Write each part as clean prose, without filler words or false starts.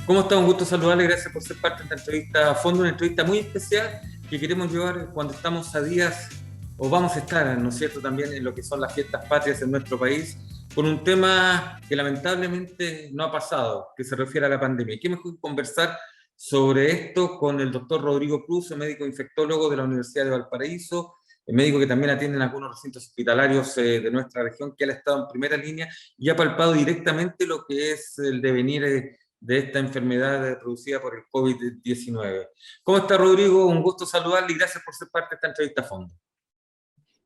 ¿Cómo está? Un gusto saludarle, gracias por ser parte de esta entrevista a fondo, una entrevista muy especial que queremos llevar cuando estamos a días, o vamos a estar, ¿no es cierto?, también en lo que son las fiestas patrias en nuestro país, con un tema que lamentablemente no ha pasado, que se refiere a la pandemia. ¿Y qué mejor que conversar sobre esto con el doctor Rodrigo Cruz, médico infectólogo de la Universidad de Valparaíso, el médico que también atiende en algunos recintos hospitalarios de nuestra región, que él ha estado en primera línea y ha palpado directamente lo que es el devenir de esta enfermedad producida por el COVID-19. ¿Cómo está, Rodrigo? Un gusto saludarle y gracias por ser parte de esta entrevista a fondo.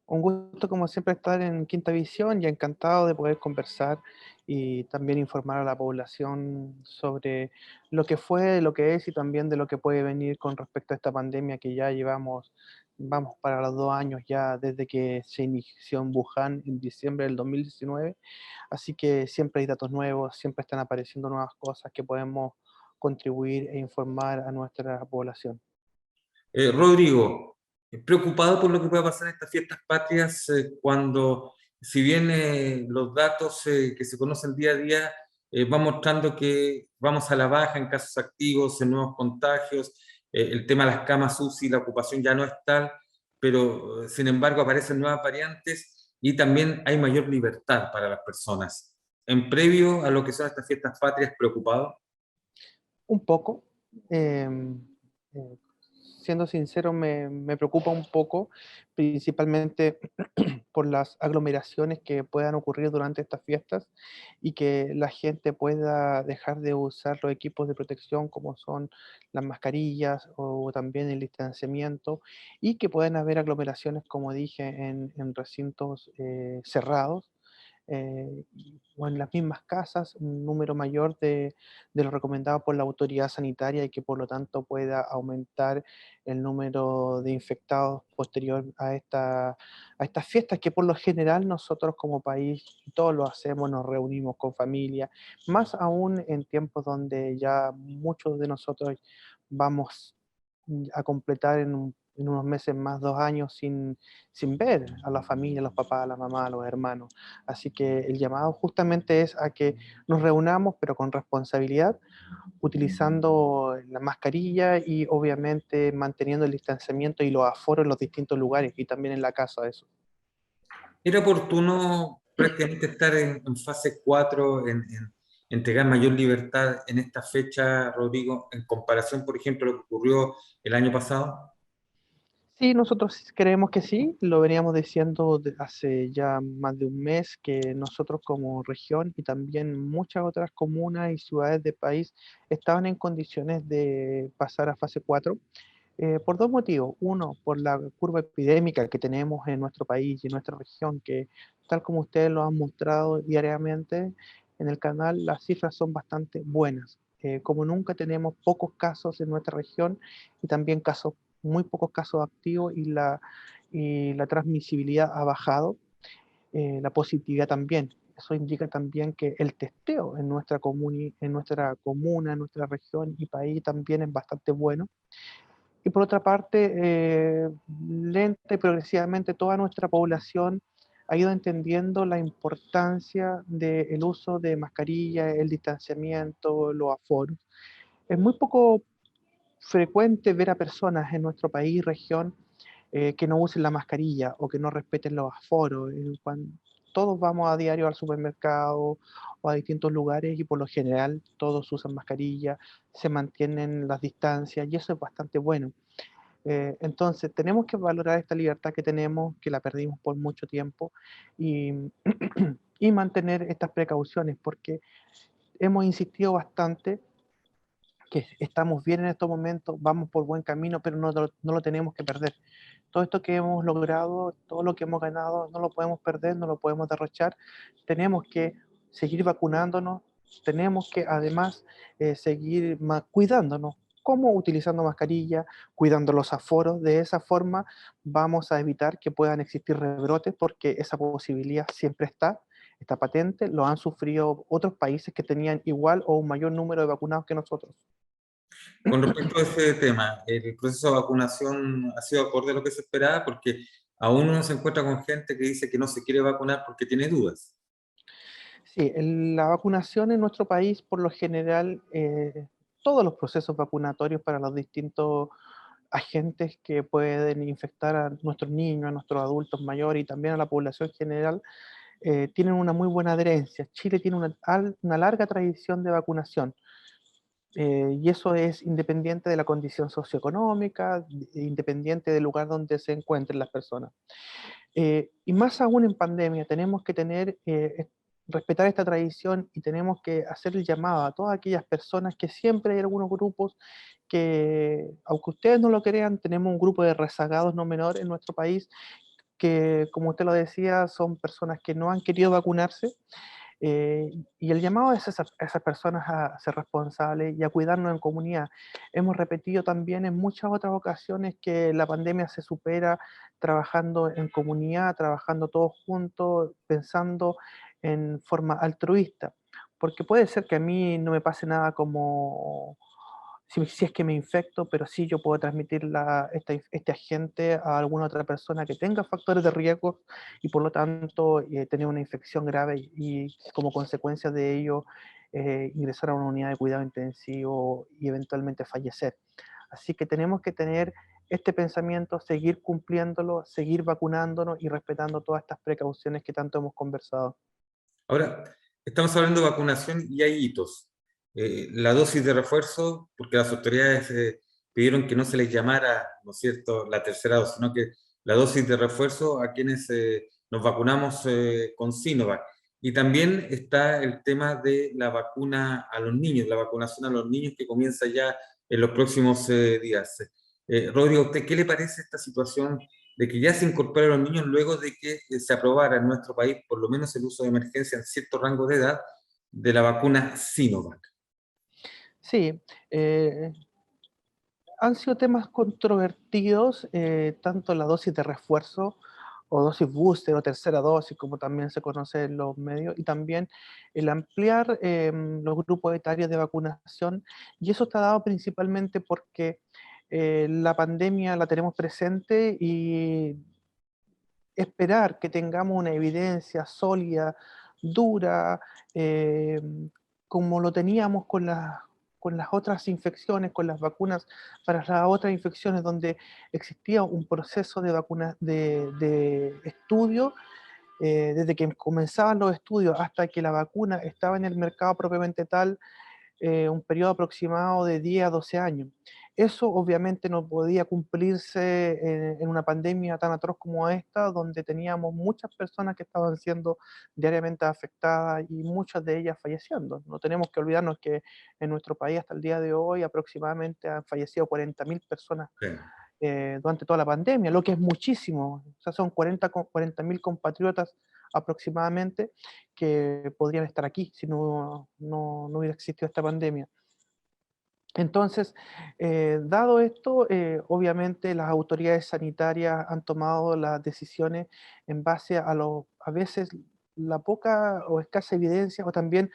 Un gusto, como siempre, estar en Quinta Visión y encantado de poder conversar y también informar a la población sobre lo que fue, lo que es y también de lo que puede venir con respecto a esta pandemia que ya vamos para los 2 años ya desde que se inició en Wuhan en diciembre del 2019. Así que siempre hay datos nuevos, siempre están apareciendo nuevas cosas que podemos contribuir e informar a nuestra población. Rodrigo, preocupado por lo que pueda pasar en estas fiestas patrias cuando, si bien los datos que se conocen día a día van mostrando que vamos a la baja en casos activos, en nuevos contagios, el tema de las camas UCI, la ocupación ya no es tal, pero sin embargo aparecen nuevas variantes y también hay mayor libertad para las personas. En previo a lo que son estas fiestas patrias, preocupado. Un poco, em, eh, siendo sincero, me preocupa un poco, principalmente por las aglomeraciones que puedan ocurrir durante estas fiestas y que la gente pueda dejar de usar los equipos de protección como son las mascarillas o también el distanciamiento y que puedan haber aglomeraciones, como dije, en recintos cerrados o en las mismas casas, un número mayor de lo recomendado por la autoridad sanitaria y que por lo tanto pueda aumentar el número de infectados posterior a estas fiestas que por lo general nosotros como país todos lo hacemos, nos reunimos con familia, más aún en tiempos donde ya muchos de nosotros vamos a completar en unos meses más 2 años sin ver a la familia, a los papás, a la mamá, a los hermanos. Así que el llamado justamente es a que nos reunamos, pero con responsabilidad, utilizando la mascarilla y obviamente manteniendo el distanciamiento y los aforos en los distintos lugares y también en la casa, eso. Era oportuno prácticamente estar en fase 4 en entregar mayor libertad en esta fecha, Rodrigo, en comparación, por ejemplo, a lo que ocurrió el año pasado. Sí, nosotros creemos que sí, lo veníamos diciendo hace ya más de un mes, que nosotros como región y también muchas otras comunas y ciudades del país estaban en condiciones de pasar a fase 4 por dos motivos. Uno, por la curva epidémica que tenemos en nuestro país y en nuestra región, que tal como ustedes lo han mostrado diariamente en el canal, las cifras son bastante buenas. Como nunca tenemos pocos casos en nuestra región y también muy pocos casos activos y la transmisibilidad ha bajado, la positividad también. Eso indica también que el testeo en nuestra región y país también es bastante bueno. Y por otra parte, lenta y progresivamente toda nuestra población ha ido entendiendo la importancia del uso de mascarilla, el distanciamiento, los aforos. Es muy poco frecuente ver a personas en nuestro país, región, que no usen la mascarilla o que no respeten los aforos. Todos vamos a diario al supermercado o a distintos lugares y por lo general todos usan mascarilla, se mantienen las distancias y eso es bastante bueno. Entonces, tenemos que valorar esta libertad que tenemos, que la perdimos por mucho tiempo, y, y mantener estas precauciones, porque hemos insistido bastante que estamos bien en estos momentos, vamos por buen camino, pero no lo tenemos que perder. Todo esto que hemos logrado, todo lo que hemos ganado, no lo podemos perder, no lo podemos derrochar. Tenemos que seguir vacunándonos, tenemos que además seguir cuidándonos. ¿Cómo? Utilizando mascarilla, cuidando los aforos. De esa forma vamos a evitar que puedan existir rebrotes porque esa posibilidad siempre está patente. Lo han sufrido otros países que tenían igual o un mayor número de vacunados que nosotros. Con respecto a ese tema, el proceso de vacunación ha sido acorde a lo que se esperaba, porque aún uno se encuentra con gente que dice que no se quiere vacunar porque tiene dudas. Sí, la vacunación en nuestro país por lo general todos los procesos vacunatorios para los distintos agentes que pueden infectar a nuestros niños, a nuestros adultos mayores y también a la población general, tienen una muy buena adherencia. Chile tiene una larga tradición de vacunación. Y eso es independiente de la condición socioeconómica, independiente del lugar donde se encuentren las personas. Y más aún en pandemia, tenemos que respetar esta tradición y tenemos que hacer el llamado a todas aquellas personas que siempre hay algunos grupos que, aunque ustedes no lo crean, tenemos un grupo de rezagados no menor en nuestro país que, como usted lo decía, son personas que no han querido vacunarse, y el llamado es a esas personas a ser responsables y a cuidarnos en comunidad. Hemos repetido también en muchas otras ocasiones que la pandemia se supera trabajando en comunidad, trabajando todos juntos, pensando en forma altruista. Porque puede ser que a mí no me pase nada como si es que me infecto, pero sí yo puedo transmitir este agente a alguna otra persona que tenga factores de riesgo y por lo tanto tener una infección grave y como consecuencia de ello ingresar a una unidad de cuidado intensivo y eventualmente fallecer. Así que tenemos que tener este pensamiento, seguir cumpliéndolo, seguir vacunándonos y respetando todas estas precauciones que tanto hemos conversado. Ahora, estamos hablando de vacunación y hay hitos. La dosis de refuerzo, porque las autoridades pidieron que no se les llamara, ¿no es cierto?, la tercera dosis, sino que la dosis de refuerzo a quienes nos vacunamos con Sinovac. Y también está el tema de la vacuna a los niños, la vacunación a los niños que comienza ya en los próximos días. Rodrigo, ¿a usted qué le parece esta situación de que ya se incorporaron a los niños luego de que se aprobara en nuestro país por lo menos el uso de emergencia en cierto rango de edad de la vacuna Sinovac? Sí, han sido temas controvertidos, tanto la dosis de refuerzo o dosis booster o tercera dosis, como también se conoce en los medios, y también el ampliar los grupos etarios de vacunación. Y eso está dado principalmente porque la pandemia la tenemos presente y esperar que tengamos una evidencia sólida, dura, eh, como lo teníamos con las otras infecciones, con las vacunas para las otras infecciones, donde existía un proceso de vacuna, de estudio, desde que comenzaban los estudios hasta que la vacuna estaba en el mercado propiamente tal, un periodo aproximado de 10 a 12 años. Eso obviamente no podía cumplirse en una pandemia tan atroz como esta, donde teníamos muchas personas que estaban siendo diariamente afectadas y muchas de ellas falleciendo. No tenemos que olvidarnos que en nuestro país hasta el día de hoy aproximadamente han fallecido 40.000 personas Sí. durante toda la pandemia, lo que es muchísimo. O sea, son 40.000 compatriotas aproximadamente que podrían estar aquí si no hubiera existido esta pandemia. Entonces, dado esto, obviamente las autoridades sanitarias han tomado las decisiones en base a veces la poca o escasa evidencia o también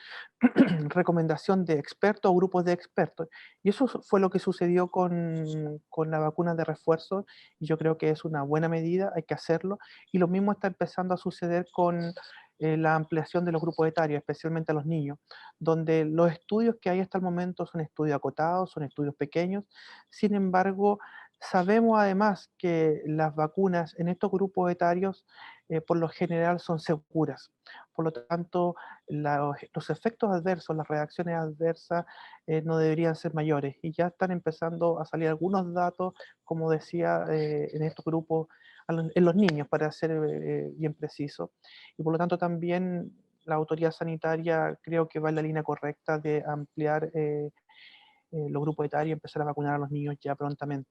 recomendación de expertos o grupos de expertos. Y eso fue lo que sucedió con la vacuna de refuerzo y yo creo que es una buena medida, hay que hacerlo. Y lo mismo está empezando a suceder con la ampliación de los grupos etarios, especialmente a los niños, donde los estudios que hay hasta el momento son estudios acotados, son estudios pequeños. Sin embargo, sabemos además que las vacunas en estos grupos etarios por lo general son seguras. Por lo tanto, los efectos adversos, las reacciones adversas no deberían ser mayores. Y ya están empezando a salir algunos datos, como decía, en estos grupos, en los niños, para ser bien preciso. Y por lo tanto también la autoridad sanitaria creo que va en la línea correcta de ampliar los grupos etarios y empezar a vacunar a los niños ya prontamente.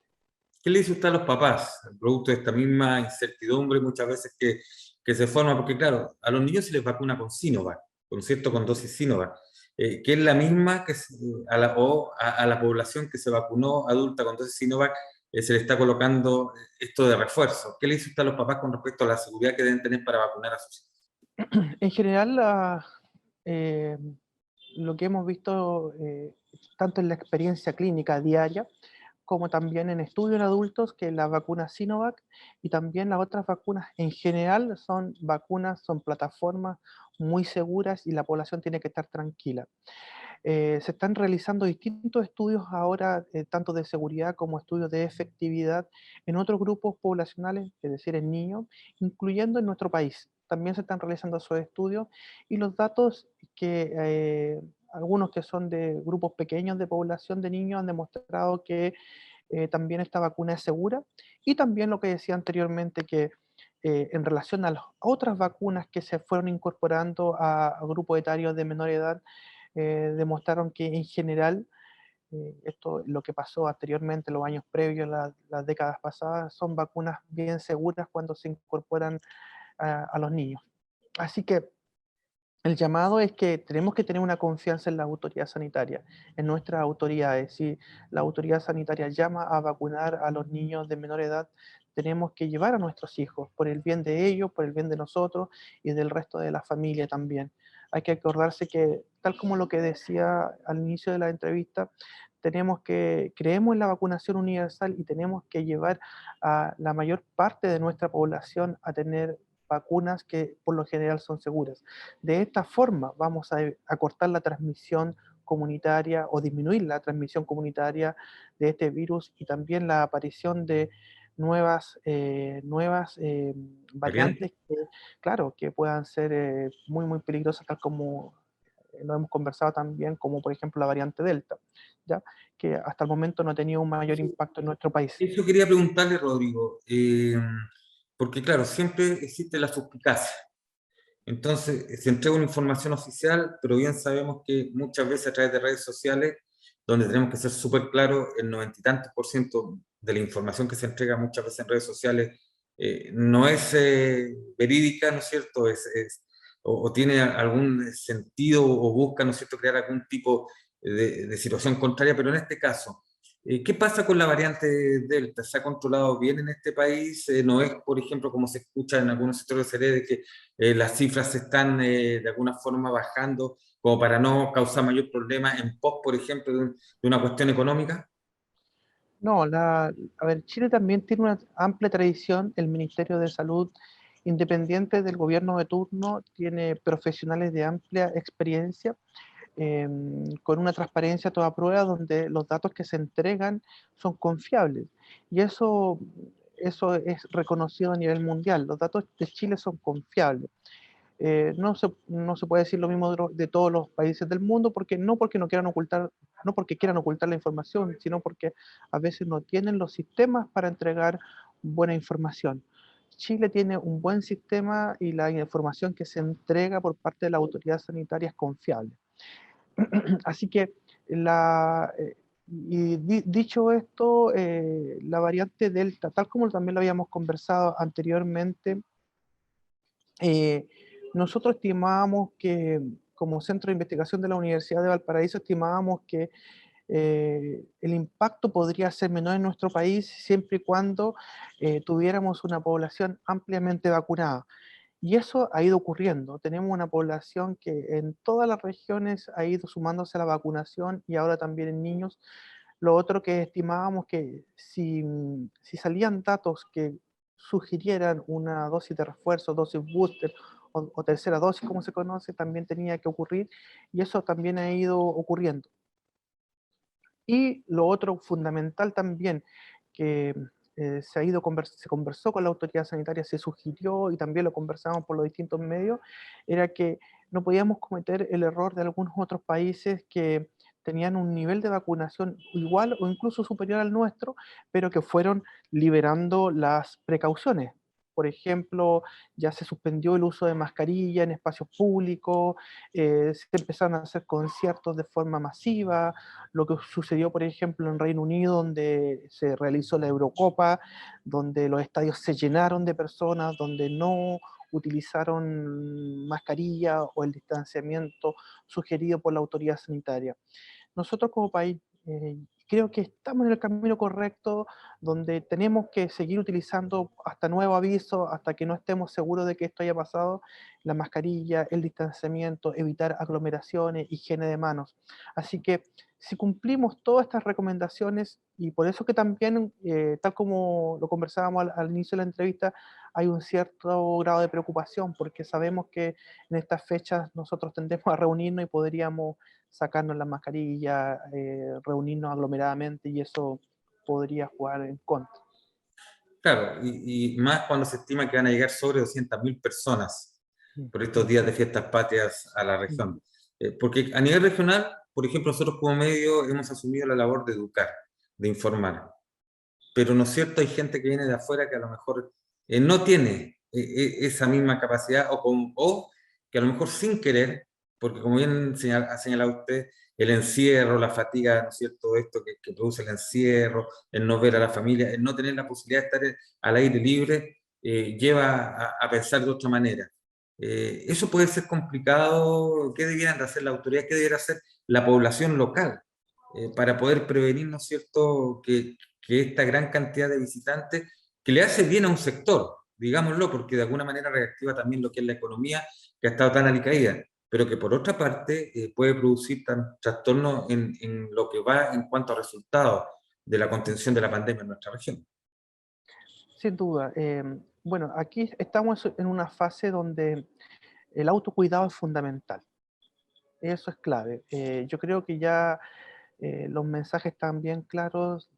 ¿Qué le dice usted a los papás, producto de esta misma incertidumbre muchas veces que se forma? Porque claro, a los niños se les vacuna con Sinovac, con cierto, con dosis Sinovac, que es la misma que a la población que se vacunó adulta con dosis Sinovac, se le está colocando esto de refuerzo. ¿Qué le dice usted a los papás con respecto a la seguridad que deben tener para vacunar a sus hijos? En general, eh, lo que hemos visto tanto en la experiencia clínica diaria, como también en estudios en adultos, que la vacuna Sinovac y también las otras vacunas en general son vacunas, son plataformas muy seguras y la población tiene que estar tranquila. Se están realizando distintos estudios ahora, tanto de seguridad como estudios de efectividad en otros grupos poblacionales, es decir, en niños, incluyendo en nuestro país. También se están realizando esos estudios y los datos que algunos que son de grupos pequeños de población de niños han demostrado que también esta vacuna es segura. Y también lo que decía anteriormente, que en relación a las otras vacunas que se fueron incorporando a grupos etarios de menor edad, demostraron que en general, esto lo que pasó anteriormente, los años previos, las décadas pasadas, son vacunas bien seguras cuando se incorporan a los niños. Así que el llamado es que tenemos que tener una confianza en la autoridad sanitaria, en nuestras autoridades. Si la autoridad sanitaria llama a vacunar a los niños de menor edad, tenemos que llevar a nuestros hijos por el bien de ellos, por el bien de nosotros y del resto de la familia también. Hay que acordarse que, tal como lo que decía al inicio de la entrevista, creemos en la vacunación universal y tenemos que llevar a la mayor parte de nuestra población a tener vacunas que por lo general son seguras. De esta forma vamos a cortar la transmisión comunitaria o disminuir la transmisión comunitaria de este virus y también la aparición de nuevas Variante. variantes que, claro, que puedan ser muy, muy peligrosas, tal como lo hemos conversado también, como por ejemplo la variante Delta, ¿ya? Que hasta el momento no ha tenido un mayor impacto en nuestro país. Eso quería preguntarle, Rodrigo, porque claro, siempre existe la suspicacia. Entonces, se entrega una información oficial, pero bien sabemos que muchas veces a través de redes sociales, donde tenemos que ser súper claros, el 90 y tantos % de la información que se entrega muchas veces en redes sociales no es verídica, ¿no es cierto? O tiene algún sentido o busca, ¿no es cierto?, crear algún tipo de situación contraria, pero en este caso, ¿qué pasa con la variante Delta? ¿Se ha controlado bien en este país? ¿No es, por ejemplo, como se escucha en algunos sectores de de que las cifras se están de alguna forma bajando como para no causar mayor problema en pos, por ejemplo, de una cuestión económica? No, a ver, Chile también tiene una amplia tradición. El Ministerio de Salud, independiente del gobierno de turno, tiene profesionales de amplia experiencia, con una transparencia a toda prueba, donde los datos que se entregan son confiables. Y eso es reconocido a nivel mundial. Los datos de Chile son confiables. No se puede decir lo mismo de todos los países del mundo, porque no quieran ocultar, no porque quieran ocultar la información, sino porque a veces no tienen los sistemas para entregar buena información. Chile tiene un buen sistema y la información que se entrega por parte de la autoridad sanitaria es confiable. Así que, dicho esto, la variante Delta, tal como también lo habíamos conversado anteriormente, eh, nosotros estimábamos que, como Centro de Investigación de la Universidad de Valparaíso, estimábamos que el impacto podría ser menor en nuestro país siempre y cuando tuviéramos una población ampliamente vacunada. Y eso ha ido ocurriendo. Tenemos una población que en todas las regiones ha ido sumándose a la vacunación y ahora también en niños. Lo otro que estimábamos que si salían datos que sugirieran una dosis de refuerzo, dosis booster o tercera dosis, como se conoce, también tenía que ocurrir y eso también ha ido ocurriendo. Y lo otro fundamental también, que se conversó con la autoridad sanitaria, se sugirió y también lo conversamos por los distintos medios, era que no podíamos cometer el error de algunos otros países que tenían un nivel de vacunación igual o incluso superior al nuestro, pero que fueron liberando las precauciones. Por ejemplo, ya se suspendió el uso de mascarilla en espacios públicos, se empezaron a hacer conciertos de forma masiva, lo que sucedió, por ejemplo, en Reino Unido, donde se realizó la Eurocopa, donde los estadios se llenaron de personas, donde no utilizaron mascarilla o el distanciamiento sugerido por la autoridad sanitaria. Nosotros como país creo que estamos en el camino correcto, donde tenemos que seguir utilizando hasta nuevo aviso, hasta que no estemos seguros de que esto haya pasado, la mascarilla, el distanciamiento, evitar aglomeraciones, higiene de manos. Así que si cumplimos todas estas recomendaciones, y por eso que también, tal como lo conversábamos al inicio de la entrevista, hay un cierto grado de preocupación porque sabemos que en estas fechas nosotros tendemos a reunirnos y podríamos sacarnos la mascarilla, reunirnos aglomeradamente y eso podría jugar en contra. Claro, y más cuando se estima que van a llegar sobre 200.000 personas Mm, por estos días de fiestas patrias a la mm, región. Porque a nivel regional, por ejemplo, nosotros como medio hemos asumido la labor de educar, de informar. Pero no es cierto, hay gente que viene de afuera que a lo mejor no tiene esa misma capacidad o que a lo mejor sin querer, porque como bien ha señalado usted, el encierro, la fatiga, ¿no es cierto? Esto que produce el encierro, el no ver a la familia, el no tener la posibilidad de estar al aire libre, lleva a pensar de otra manera. Eso puede ser complicado. ¿Qué debieran de hacer la autoridad? ¿Qué debiera hacer la población local para poder prevenir, ¿no es cierto?, que esta gran cantidad de visitantes, que le hace bien a un sector, digámoslo, porque de alguna manera reactiva también lo que es la economía, que ha estado tan alicaída, pero que por otra parte puede producir trastornos en lo que va en cuanto a resultados de la contención de la pandemia en nuestra región. sin duda. Bueno, aquí estamos en una fase donde el autocuidado es fundamental. Eso es clave. Yo creo que ya los mensajes están bien claros,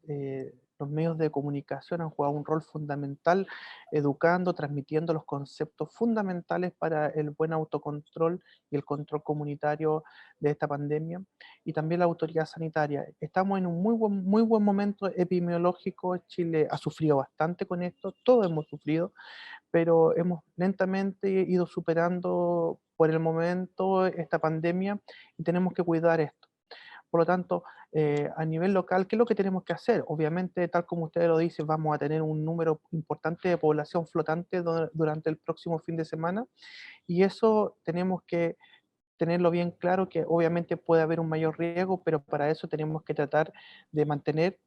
los medios de comunicación han jugado un rol fundamental, educando, transmitiendo los conceptos fundamentales para el buen autocontrol y el control comunitario de esta pandemia, y también la autoridad sanitaria. Estamos en un muy buen momento epidemiológico. Chile ha sufrido bastante con esto, todos hemos sufrido, pero hemos lentamente ido superando por el momento esta pandemia y tenemos que cuidar esto. Por lo tanto, a nivel local, ¿qué es lo que tenemos que hacer? Obviamente, tal como usted lo dice, vamos a tener un número importante de población flotante durante el próximo fin de semana, y eso tenemos que tenerlo bien claro, que obviamente puede haber un mayor riesgo, pero para eso tenemos que tratar de mantener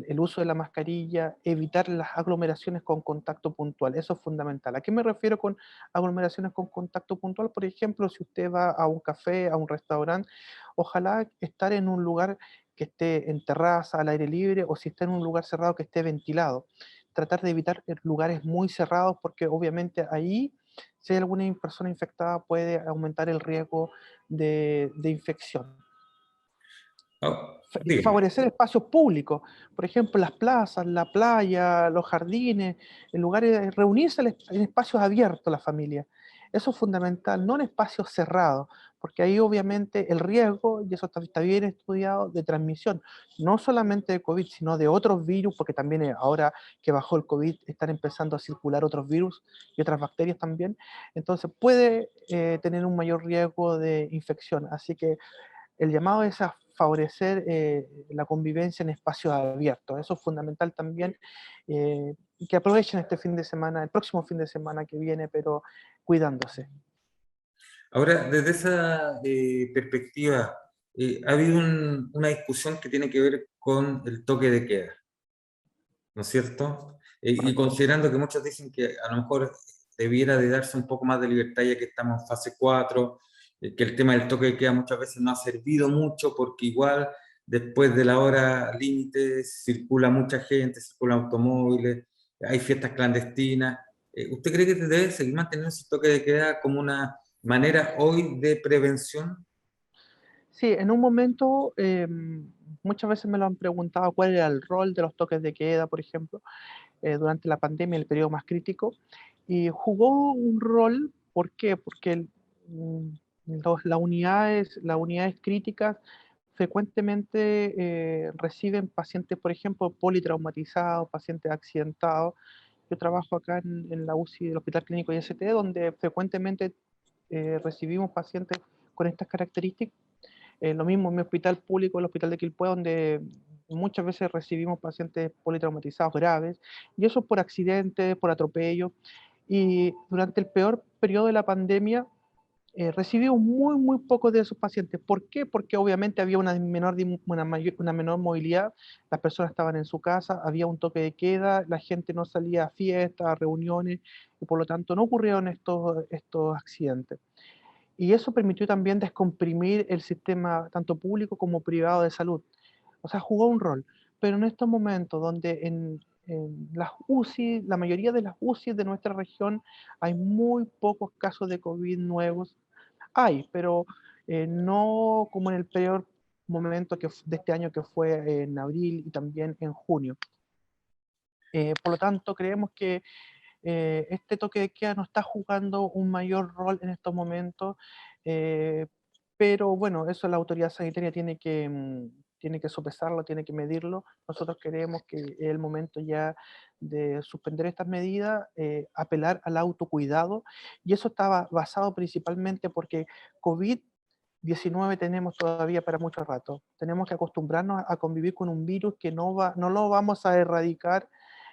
el uso de la mascarilla, evitar las aglomeraciones con contacto puntual. Eso es fundamental. ¿A qué me refiero con aglomeraciones con contacto puntual? Por ejemplo, si usted va a un café, a un restaurante, ojalá estar en un lugar que esté en terraza, al aire libre, o si está en un lugar cerrado que esté ventilado. Tratar de evitar lugares muy cerrados porque obviamente ahí, si hay alguna persona infectada, puede aumentar el riesgo de infección. Oh, dígame. Favorecer espacios públicos, por ejemplo, las plazas, la playa, los jardines, en lugares, reunirse en espacios abiertos la familia. Eso es fundamental, no en espacios cerrados, porque ahí obviamente el riesgo, y eso está bien estudiado, de transmisión, no solamente de COVID, sino de otros virus, porque también ahora que bajó el COVID están empezando a circular otros virus y otras bacterias también, entonces puede tener un mayor riesgo de infección. Así que el llamado es a favorecer la convivencia en espacios abiertos. Eso es fundamental también. Y que aprovechen este fin de semana, el próximo fin de semana que viene, pero cuidándose. Ahora, desde esa perspectiva, ha habido una discusión que tiene que ver con el toque de queda, ¿no es cierto? Y Correcto. considerando que muchos dicen que a lo mejor debiera de darse un poco más de libertad ya que estamos en fase 4, que el tema del toque de queda muchas veces no ha servido mucho porque igual después de la hora límite circula mucha gente, circulan automóviles, hay fiestas clandestinas. ¿Usted cree que se debe seguir manteniendo ese toque de queda como una manera hoy de prevención? Sí, en un momento, muchas veces me lo han preguntado cuál era el rol de los toques de queda, por ejemplo, durante la pandemia, el periodo más crítico, y jugó un rol. ¿Por qué? Porque mm, las unidades críticas frecuentemente reciben pacientes, por ejemplo, politraumatizados, pacientes accidentados. Yo trabajo acá en la UCI del Hospital Clínico IST, donde frecuentemente recibimos pacientes con estas características. Lo mismo en mi hospital público, el Hospital de Quilpué, donde muchas veces recibimos pacientes politraumatizados graves, y eso por accidentes, por atropello. Y durante el peor periodo de la pandemia, recibimos muy pocos de esos pacientes. ¿Por qué? Porque obviamente había una menor movilidad, las personas estaban en su casa, había un toque de queda, la gente no salía a fiestas, a reuniones, y por lo tanto no ocurrieron estos accidentes. Y eso permitió también descomprimir el sistema tanto público como privado de salud. O sea, jugó un rol. Pero en estos momentos donde en las UCI, la mayoría de las UCI de nuestra región, hay muy pocos casos de COVID nuevos. Hay, pero no como en el peor momento de este año, que fue en abril y también en junio. Por lo tanto, creemos que este toque de queda no está jugando un mayor rol en estos momentos, eh, pero bueno, eso la autoridad sanitaria tiene que sopesarlo, tiene que medirlo. Nosotros creemos que es el momento ya de suspender estas medidas, apelar al autocuidado, y eso estaba basado principalmente porque COVID-19 tenemos todavía para mucho rato. Tenemos que acostumbrarnos a convivir con un virus que no lo vamos a erradicar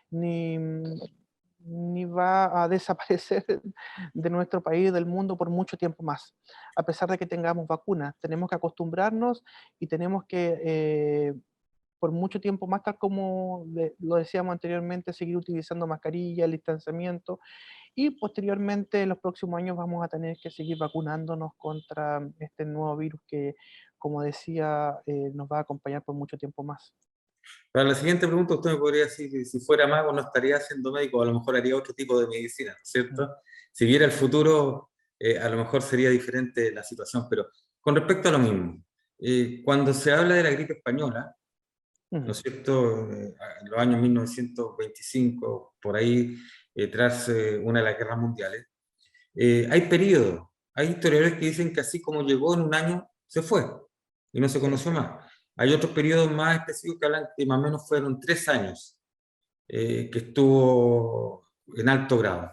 ni, ni va a desaparecer de nuestro país y del mundo por mucho tiempo más. A pesar de que tengamos vacunas, tenemos que acostumbrarnos y tenemos que, por mucho tiempo más, tal como lo decíamos anteriormente, seguir utilizando mascarilla, el distanciamiento, y posteriormente en los próximos años vamos a tener que seguir vacunándonos contra este nuevo virus que, como decía, nos va a acompañar por mucho tiempo más. Para la siguiente pregunta, usted me podría decir que si fuera mago no estaría siendo médico, a lo mejor haría otro tipo de medicina, ¿no es cierto? Si viera el futuro, a lo mejor sería diferente la situación, pero con respecto a lo mismo, cuando se habla de la gripe española, ¿no Ujú. es cierto? En los años 1925, por ahí, tras una de las guerras mundiales, hay periodos, hay historiadores que dicen que así como llegó en un año, se fue y no se Sí. conoció más. Hay otros periodos más específicos que hablan que más o menos fueron 3 años que estuvo en alto grado.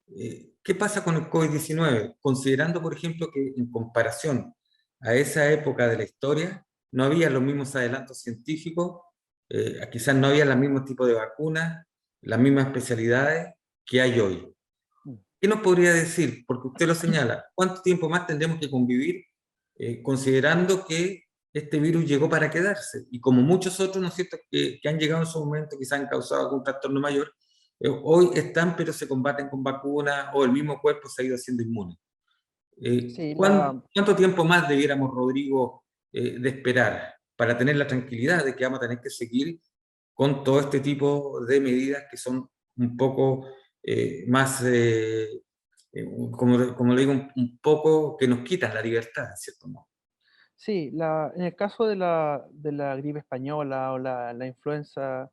¿Qué pasa con el COVID-19? Considerando, por ejemplo, que en comparación a esa época de la historia, no había los mismos adelantos científicos, quizás no había los mismos tipos de vacunas, las mismas especialidades que hay hoy. Mm. ¿Qué nos podría decir? Porque usted lo señala, ¿cuánto tiempo más tendremos que convivir considerando que este virus llegó para quedarse? Y como muchos otros, ¿no es cierto?, que han llegado en su momento, quizás han causado algún trastorno mayor, hoy están, pero se combaten con vacunas o el mismo cuerpo se ha ido haciendo inmune. Sí, ¿Cuánto tiempo más debiéramos, Rodrigo, de esperar para tener la tranquilidad de que vamos a tener que seguir con todo este tipo de medidas que son un poco más, como le digo, un poco que nos quitan la libertad, en cierto modo? sí, en el caso de la gripe española o la influenza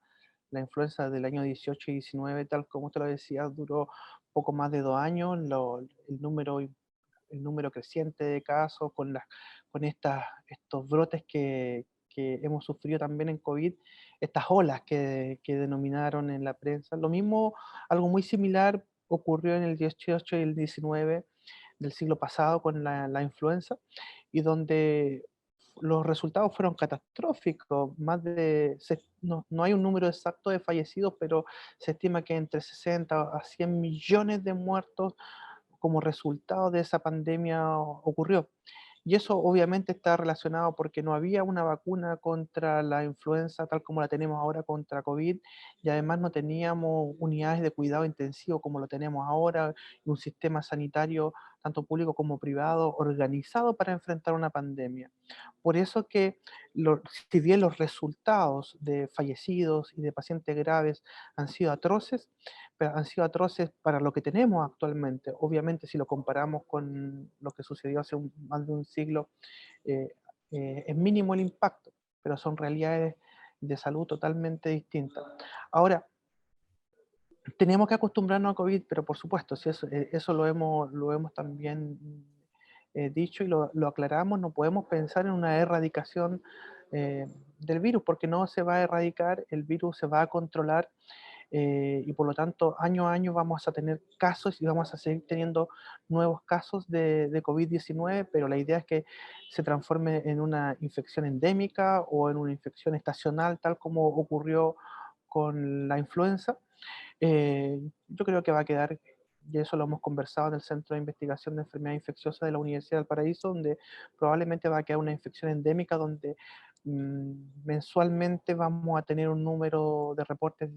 del año 18 y 19, tal como usted lo decía, duró poco más de 2 años. El número creciente de casos con estos brotes que hemos sufrido también en COVID, estas olas que denominaron en la prensa. Lo mismo, algo muy similar ocurrió en el 18 y el 19 del siglo pasado con la influenza, y donde los resultados fueron catastróficos. No hay un número exacto de fallecidos, pero se estima que entre 60 a 100 millones de muertos como resultado de esa pandemia ocurrió. Y eso obviamente está relacionado porque no había una vacuna contra la influenza tal como la tenemos ahora contra COVID, y además no teníamos unidades de cuidado intensivo como lo tenemos ahora, y un sistema sanitario, tanto público como privado, organizado para enfrentar una pandemia. Por eso que, si bien los resultados de fallecidos y de pacientes graves han sido atroces, pero han sido atroces para lo que tenemos actualmente. Obviamente, si lo comparamos con lo que sucedió hace más de un siglo, eh, es mínimo el impacto, pero son realidades de salud totalmente distintas. Ahora, tenemos que acostumbrarnos a COVID, pero por supuesto, si eso lo hemos también dicho y lo aclaramos, no podemos pensar en una erradicación del virus, porque no se va a erradicar, el virus se va a controlar, y por lo tanto, año a año vamos a tener casos y vamos a seguir teniendo nuevos casos de COVID-19, pero la idea es que se transforme en una infección endémica o en una infección estacional, tal como ocurrió con la influenza. Yo creo que va a quedar, y eso lo hemos conversado en el Centro de Investigación de Enfermedades Infecciosas de la Universidad del Paraíso, donde probablemente va a quedar una infección endémica donde mensualmente vamos a tener un número de reportes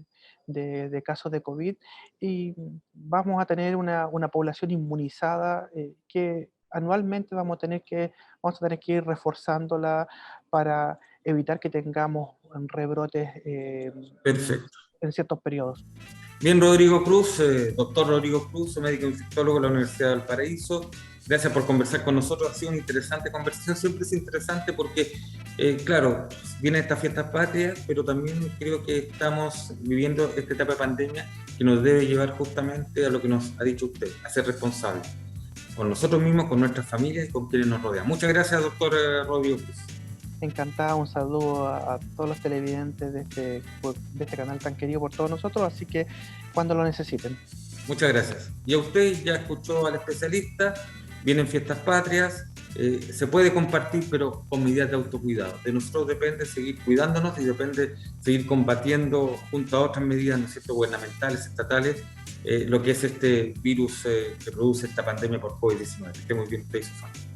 de casos de COVID, y vamos a tener una población inmunizada, que anualmente vamos a tener que ir reforzándola para evitar que tengamos rebrotes Perfecto. en ciertos periodos. Bien, Rodrigo Cruz, doctor Rodrigo Cruz, médico infectólogo de la Universidad de Valparaíso. Gracias por conversar con nosotros. Ha sido una interesante conversación. Siempre es interesante porque, claro, vienen estas fiestas patrias, pero también creo que estamos viviendo esta etapa de pandemia que nos debe llevar justamente a lo que nos ha dicho usted, a ser responsables con nosotros mismos, con nuestras familias y con quienes nos rodean. Muchas gracias, doctor Rodrigo Cruz. Encantado, un saludo a todos los televidentes de este canal tan querido por todos nosotros, así que cuando lo necesiten. Muchas gracias. Y a usted ya escuchó al especialista, vienen fiestas patrias, se puede compartir, pero con medidas de autocuidado. De nosotros depende seguir cuidándonos y depende seguir combatiendo junto a otras medidas, ¿no es cierto?, gubernamentales, estatales, lo que es este virus que produce esta pandemia por COVID-19. Que esté muy bien usted y su familia.